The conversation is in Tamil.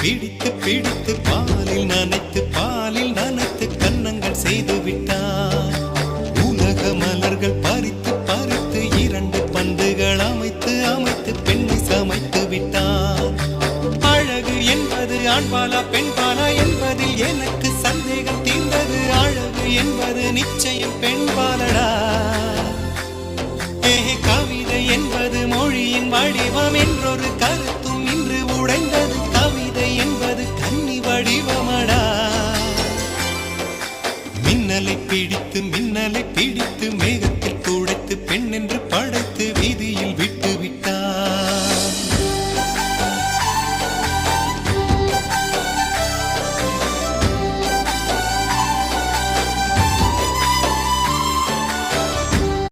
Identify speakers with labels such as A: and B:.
A: பிடித்து பிடித்து பாலில் நனைத்து கன்னங்கள் செய்து விட்டார். உலக மலர்கள் பறித்து பறித்து 2 பந்துகள் அமைத்து அமைத்து பெண்ணை சமைத்து விட்டார். அழகு என்பது ஆண்பாலா பெண்பாலா என்பதில் எனக்கு சந்தேகம் தீர்ந்தது. அழகு என்பது நிச்சயம் பெண்பாலடா. கவிதை என்பது மொழியின் வடிவம் என்றொரு கருத்தும் இன்று உடைந்தது. கவிதை என்பது கன்னி வடிவமடா. மின்னலை பிடித்து